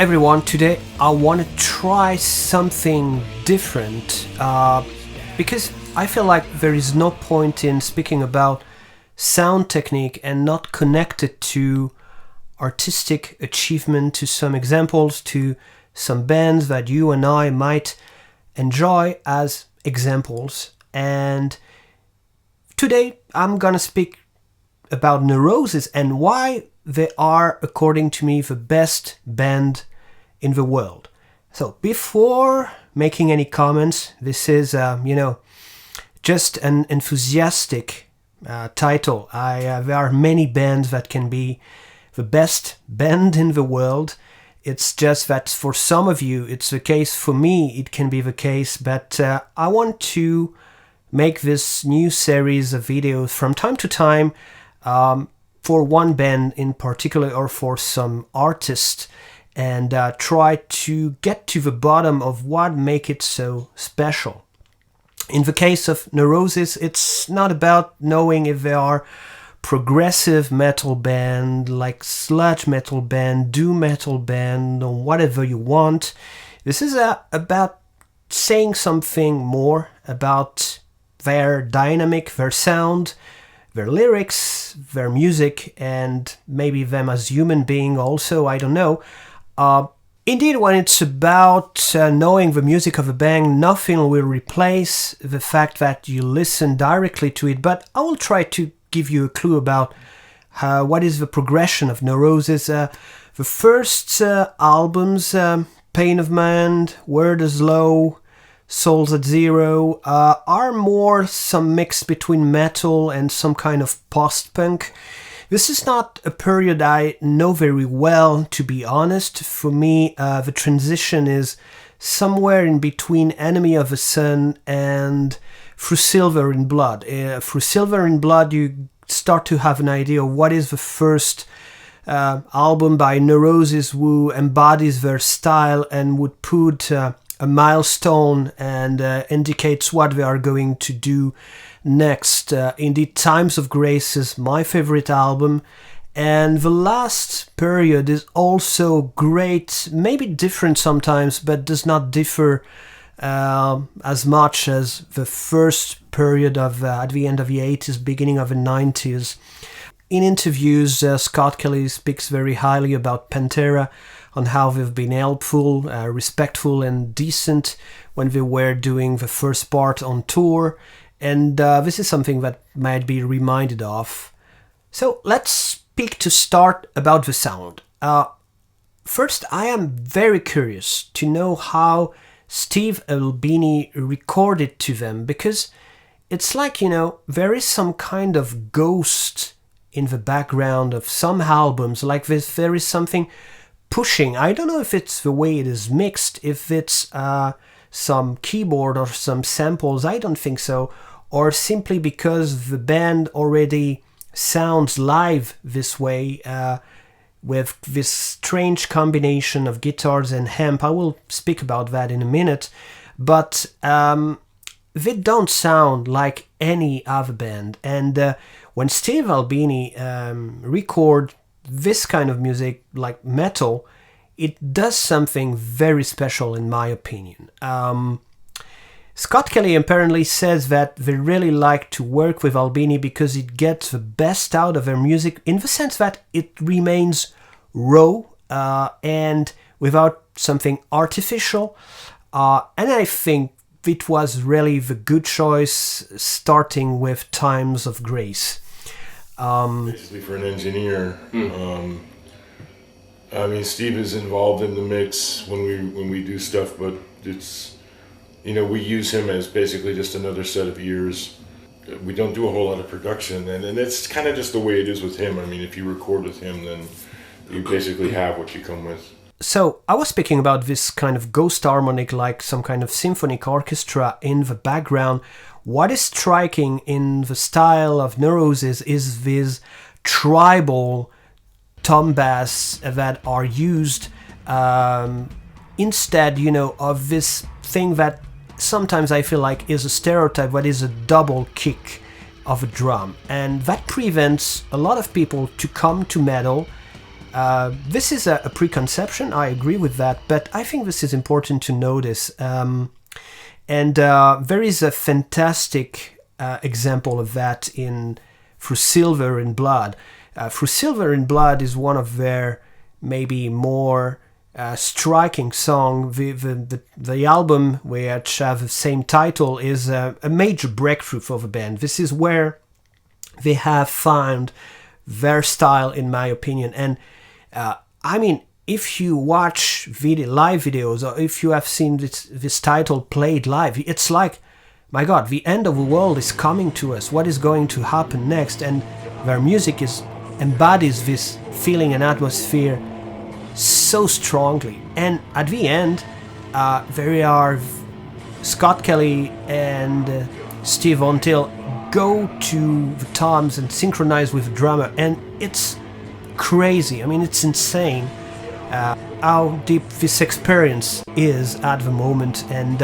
everyone, today I want to try something different because I feel like there is no point in speaking about sound technique and not connected to artistic achievement, to some examples, to some bands that you and I might enjoy as examples. And today I'm gonna speak about NEUROSIS and why they are, according to me, the best band in the world. So before making any comments, this is, just an enthusiastic title. There are many bands that can be the best band in the world. It's just that for some of you, it's the case. For me, it can be the case. But I want to make this new series of videos from time to time for one band in particular or for some artist, and try to get to the bottom of what makes it so special. In the case of NEUROSIS, it's not about knowing if they are progressive metal band, like sludge metal band, doom metal band, or whatever you want. This is about saying something more about their dynamic, their sound, their lyrics, their music, and maybe them as human being also, I don't know. Indeed, when it's about knowing the music of a band, nothing will replace the fact that you listen directly to it, but I will try to give you a clue about what is the progression of NEUROSIS. The first albums, Pain of Mind, Word is Low, Souls at Zero, are more some mix between metal and some kind of post-punk. This is not a period I know very well, to be honest. For me, the transition is somewhere in between Enemy of the Sun and Through Silver in Blood. Through Silver in Blood, you start to have an idea of what is the first album by NEUROSIS who embodies their style and would put a milestone and indicates what they are going to do next. Indeed, Times of Grace is my favorite album, and the last period is also great, maybe different sometimes, but does not differ as much as the first period of at the end of the 80s, beginning of the 90s. In interviews, Scott Kelly speaks very highly about Pantera, on how they've been helpful, respectful and decent when they were doing the first part on tour, and this is something that might be reminded of. So let's speak to start about the sound. First, I am very curious to know how Steve Albini recorded to them, because it's like, there is some kind of ghost in the background of some albums, like there is something pushing. I don't know if it's the way it is mixed, if it's some keyboard or some samples, I don't think so, or simply because the band already sounds live this way, with this strange combination of guitars and amp. I will speak about that in a minute, but they don't sound like any other band. And when Steve Albini record this kind of music, like metal, it does something very special in my opinion. Scott Kelly apparently says that they really like to work with Albini because it gets the best out of their music, in the sense that it remains raw and without something artificial. And I think it was really the good choice, starting with Times of Grace. Basically, for an engineer, Steve is involved in the mix when we do stuff, but it's, we use him as basically just another set of ears. We don't do a whole lot of production, and it's kind of just the way it is with him. If you record with him, then you basically have what you come with. So I was speaking about this kind of ghost harmonic, like some kind of symphonic orchestra in the background. What is striking in the style of NEUROSIS is these tribal tom bass that are used instead, of this thing that sometimes I feel like is a stereotype, what is a double kick of a drum. And that prevents a lot of people to come to metal This is a preconception, I agree with that, but I think this is important to notice. And there is a fantastic example of that in Through Silver in Blood. Through Silver in Blood is one of their maybe more striking song. The album, which have the same title, is a major breakthrough for the band. This is where they have found their style, in my opinion. And I mean, if you watch live videos, or if you have seen this title played live, it's like, my God, the end of the world is coming to us. What is going to happen next? And their music embodies this feeling and atmosphere so strongly. And at the end, there are Scott Kelly and Steve Von Till go to the toms and synchronize with the drummer, and it's crazy. I mean, it's insane how deep this experience is at the moment. And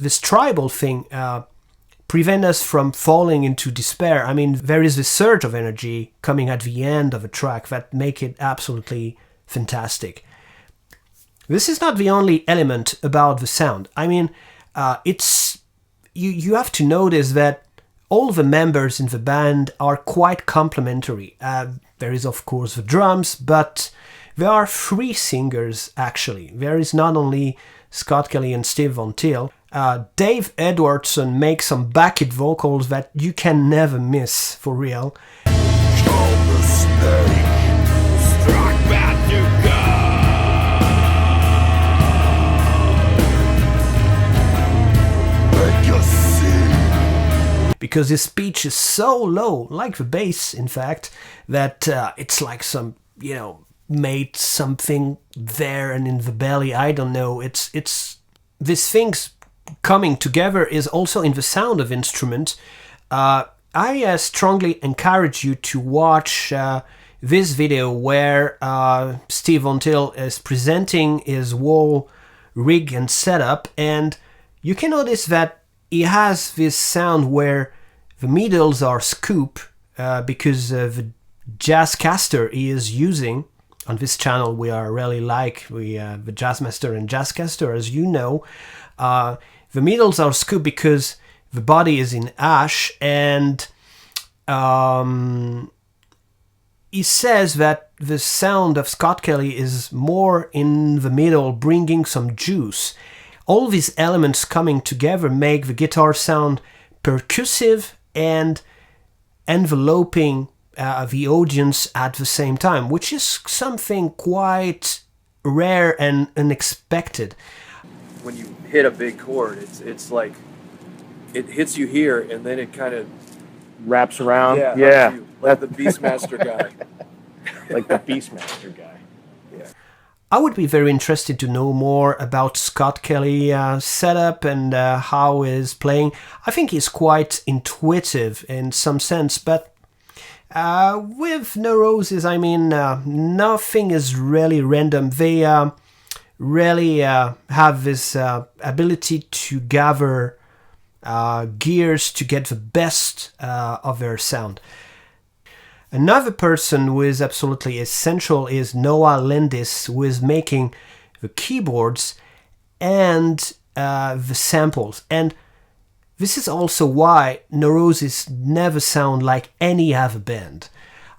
this tribal thing prevent us from falling into despair. I mean, there is this surge of energy coming at the end of a track that make it absolutely fantastic. This is not the only element about the sound. I mean, it's you have to notice that all the members in the band are quite complementary. There is, of course, the drums, but there are three singers, actually. There is not only Scott Kelly and Steve Von Till. Dave Edwardson makes some backbeat vocals that you can never miss, for real. Because his pitch is so low, like the bass, in fact, that it's like some, made something there and in the belly. I don't know. It's these things coming together is also in the sound of instrument. I strongly encourage you to watch this video where Steve Von Till is presenting his whole rig and setup, and you can notice that he has this sound where the middles are scoop because the Jazzcaster he is using. On this channel, we are really like the Jazzmaster and Jazzcaster, as you know. The middles are scoop because the body is in ash, and he says that the sound of Scott Kelly is more in the middle, bringing some juice. All these elements coming together make the guitar sound percussive and enveloping the audience at the same time, which is something quite rare and unexpected. When you hit a big chord, it's like it hits you here and then it kind of wraps around. Yeah. Like the Beastmaster guy. Like the Beastmaster guy. Yeah. I would be very interested to know more about Scott Kelly's setup and how he's playing. I think he's quite intuitive in some sense, but with NEUROSIS, I mean, nothing is really random. They really have this ability to gather gears to get the best of their sound. Another person who is absolutely essential is Noah Landis, who is making the keyboards and the samples. And this is also why NEUROSIS never sound like any other band.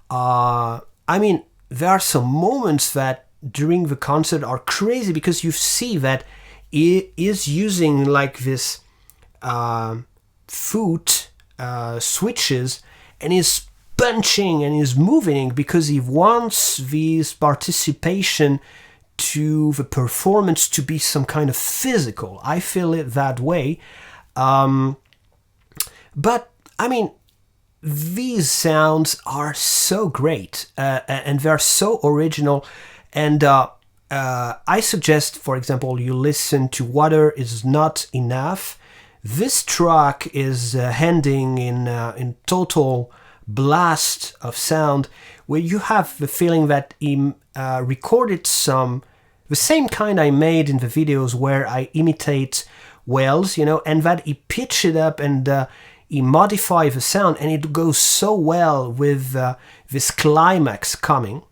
I mean, there are some moments that during the concert are crazy because you see that he is using like this foot switches and is punching and is moving because he wants this participation to the performance to be some kind of physical. I feel it that way. But I mean, these sounds are so great and they're so original. And I suggest, for example, you listen to Water Is Not Enough. this track is ending in total blast of sound, where you have the feeling that he recorded the same kind I made in the videos where I imitate whales, and that he pitched it up and he modified the sound, and it goes so well with this climax coming.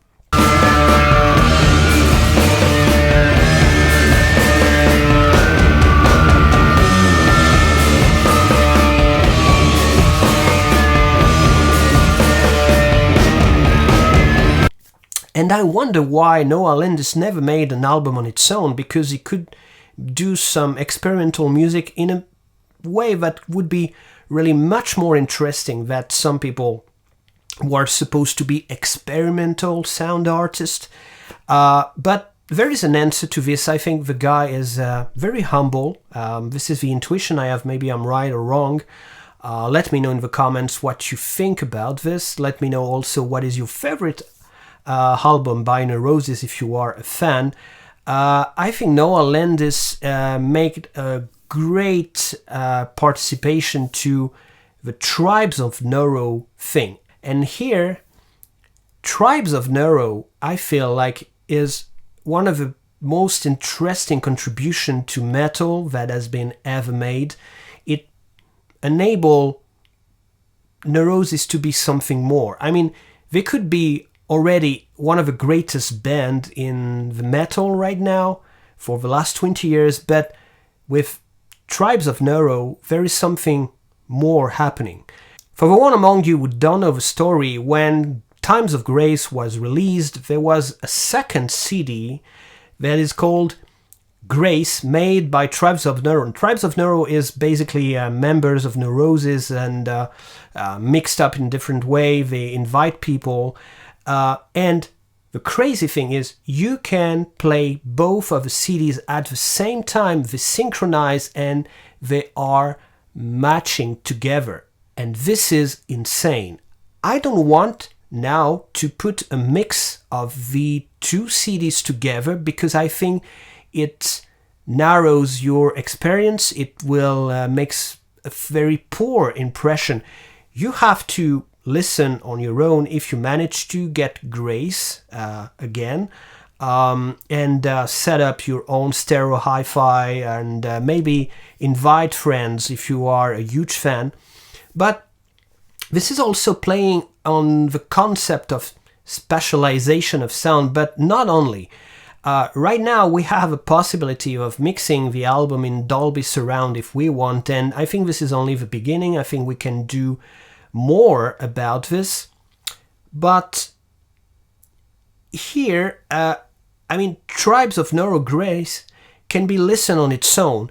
And I wonder why Noah Landis never made an album on its own, because he could do some experimental music in a way that would be really much more interesting than some people who are supposed to be experimental sound artists. But there is an answer to this. I think the guy is very humble. This is the intuition I have. Maybe I'm right or wrong. Let me know in the comments what you think about this. Let me know also what is your favorite album by NEUROSIS if you are a fan. I think Noah Landis made a great participation to the Tribes of Neuro thing. And here, Tribes of Neuro, I feel like, is one of the most interesting contribution to metal that has been ever made. It enabled NEUROSIS to be something more. I mean, they could be already one of the greatest band in the metal right now for the last 20 years, but with Tribes of Neuro, there is something more happening. For the one among you who don't know the story, when Times of Grace was released, there was a second CD that is called Grace, made by Tribes of Neuro. And Tribes of Neuro is basically members of NEUROSIS and mixed up in different way. They invite people. And the crazy thing is you can play both of the CDs at the same time. They synchronize and they are matching together. And this is insane. I don't want now to put a mix of the two CDs together because I think it narrows your experience. It will makes a very poor impression. You have to listen on your own if you manage to get Grace again and set up your own stereo hi-fi and maybe invite friends if you are a huge fan. But this is also playing on the concept of specialization of sound, but not only. Right now we have a possibility of mixing the album in Dolby Surround if we want, and I think this is only the beginning. I think we can do more about this. But here, I mean, Tribes of Neuro Grace can be listened on its own.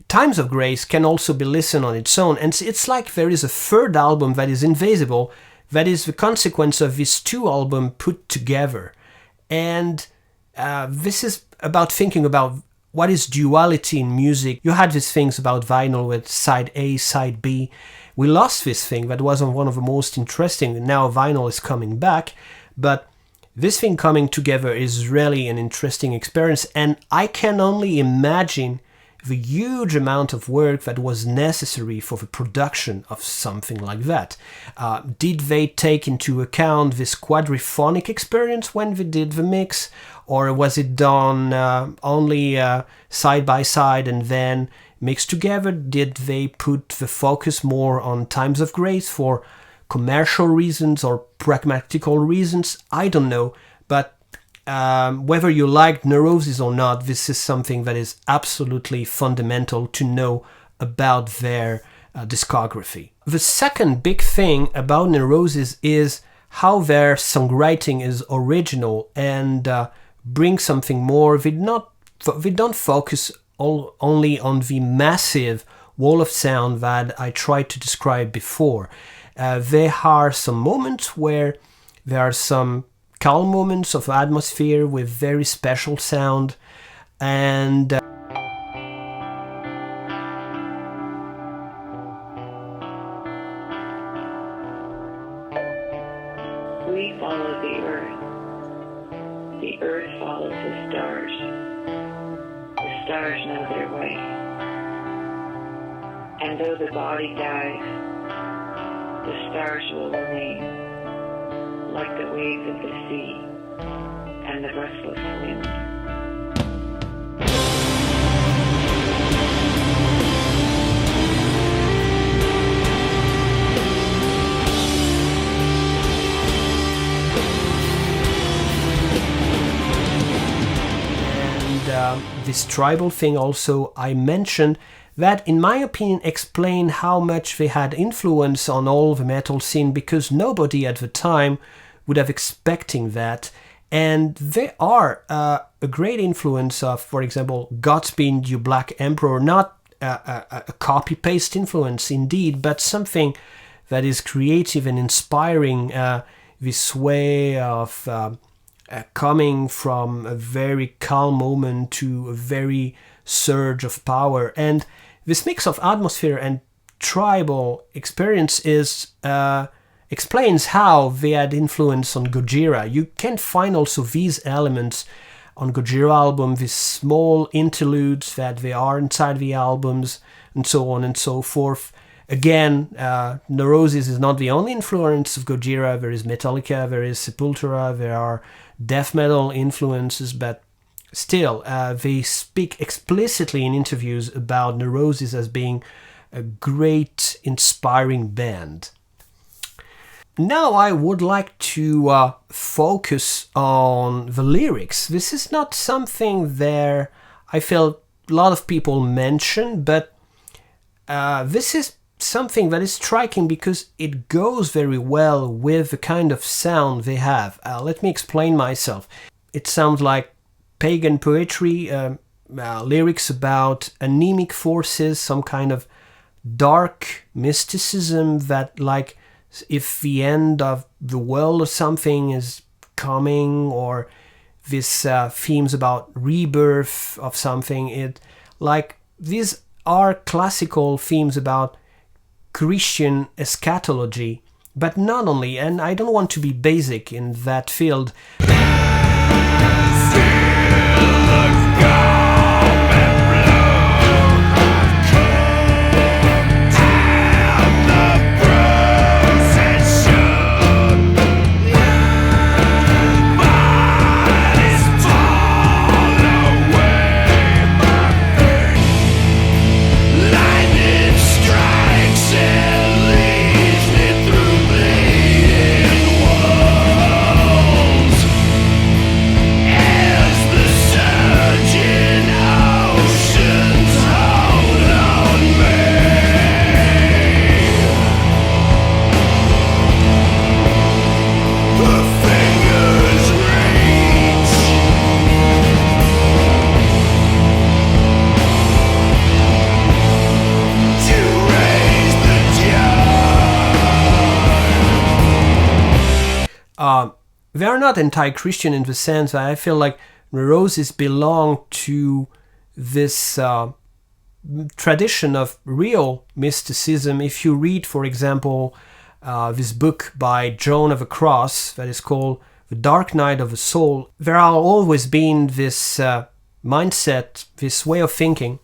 Times of Grace can also be listened on its own, and it's like there is a third album that is invisible, that is the consequence of these two albums put together. And this is about thinking about what is duality in music. You had these things about vinyl with side A, side B. We lost this thing that was one of the most interesting. Now vinyl is coming back, but this thing coming together is really an interesting experience, and I can only imagine the huge amount of work that was necessary for the production of something like that. Did they take into account this quadrophonic experience when they did the mix, or was it done only side by side and then mixed together? Did they put the focus more on Times of Grace for commercial reasons or pragmatical reasons? I don't know, but whether you like NEUROSIS or not, this is something that is absolutely fundamental to know about their discography. The second big thing about NEUROSIS is how their songwriting is original and bring something more. They don't focus only on the massive wall of sound that I tried to describe before. There are some moments where there are some calm moments of atmosphere with very special sound, and we follow the earth follows the stars know their way. And though the body dies, the stars will remain, like the waves of the sea and the restless wind. This tribal thing also I mentioned that in my opinion explain how much they had influence on all the metal scene, because nobody at the time would have expecting that. And they are a great influence of, for example, Godspeed You Black Emperor, not a copy-paste influence indeed, but something that is creative and inspiring, this way of coming from a very calm moment to a very surge of power. And this mix of atmosphere and tribal experience explains how they had influence on Gojira. You can find also these elements on Gojira album, these small interludes that they are inside the albums, and so on and so forth. Again, Neurosis is not the only influence of Gojira. There is Metallica, there is Sepultura, there are death metal influences, but still, they speak explicitly in interviews about Neurosis as being a great, inspiring band. Now I would like to focus on the lyrics. This is not something there I feel a lot of people mention, but this is something that is striking because it goes very well with the kind of sound they have. Let me explain myself. It sounds like pagan poetry, lyrics about anemic forces, some kind of dark mysticism that, like, if the end of the world or something is coming, or this themes about rebirth of something. These are classical themes about Christian eschatology, but not only, and I don't want to be basic in that field. They are not anti-Christian in the sense that I feel like Neurosis belong to this tradition of real mysticism. If you read, for example, this book by Joan of the Cross that is called The Dark Night of the Soul, there are always been this mindset, this way of thinking,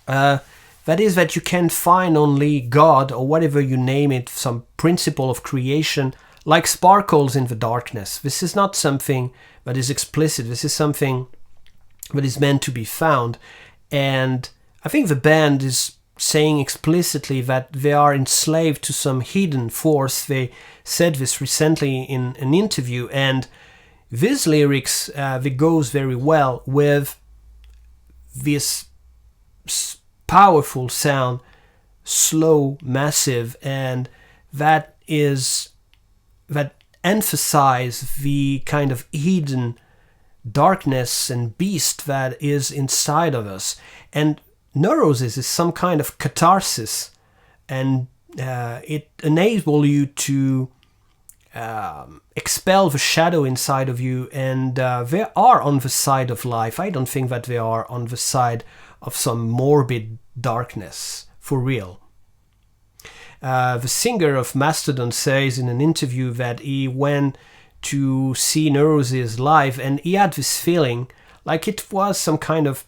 that is that you can find only God, or whatever you name it, some principle of creation, like sparkles in the darkness. This is not something that is explicit. This is something that is meant to be found. And I think the band is saying explicitly that they are enslaved to some hidden force. They said this recently in an interview, and these lyrics, they goes very well with this powerful sound, slow, massive, and that emphasize the kind of hidden darkness and beast that is inside of us. And Neurosis is some kind of catharsis, and it enables you to expel the shadow inside of you, and they are on the side of life. I don't think that they are on the side of some morbid darkness, for real. The singer of Mastodon says in an interview that he went to see Neurosis live, and he had this feeling like it was some kind of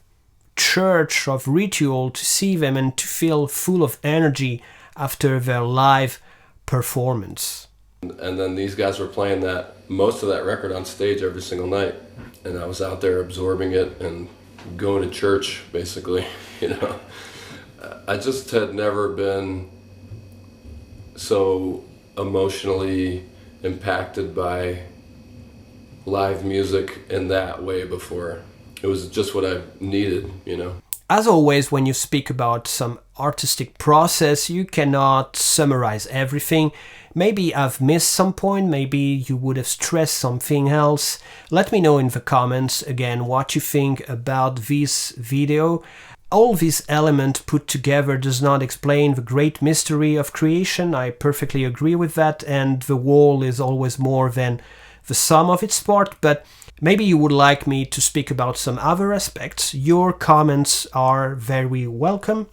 church, of ritual to see them and to feel full of energy after their live performance. And then these guys were playing most of that record on stage every single night, and I was out there absorbing it and going to church, basically. I just had never been so emotionally impacted by live music in that way before. It was just what I needed. As always, when you speak about some artistic process, you cannot summarize everything. Maybe I've missed some point, maybe you would have stressed something else. Let me know in the comments again what you think about this video. All these elements put together does not explain the great mystery of creation. I perfectly agree with that, and the whole is always more than the sum of its part, but maybe you would like me to speak about some other aspects. Your comments are very welcome.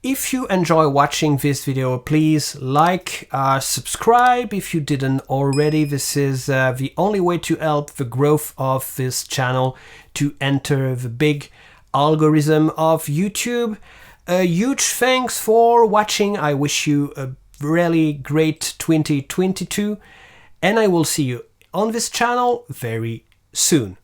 If you enjoy watching this video, please like, subscribe if you didn't already. This is the only way to help the growth of this channel to enter the big algorithm of YouTube. A huge thanks for watching. I wish you a really great 2022, and I will see you on this channel very soon.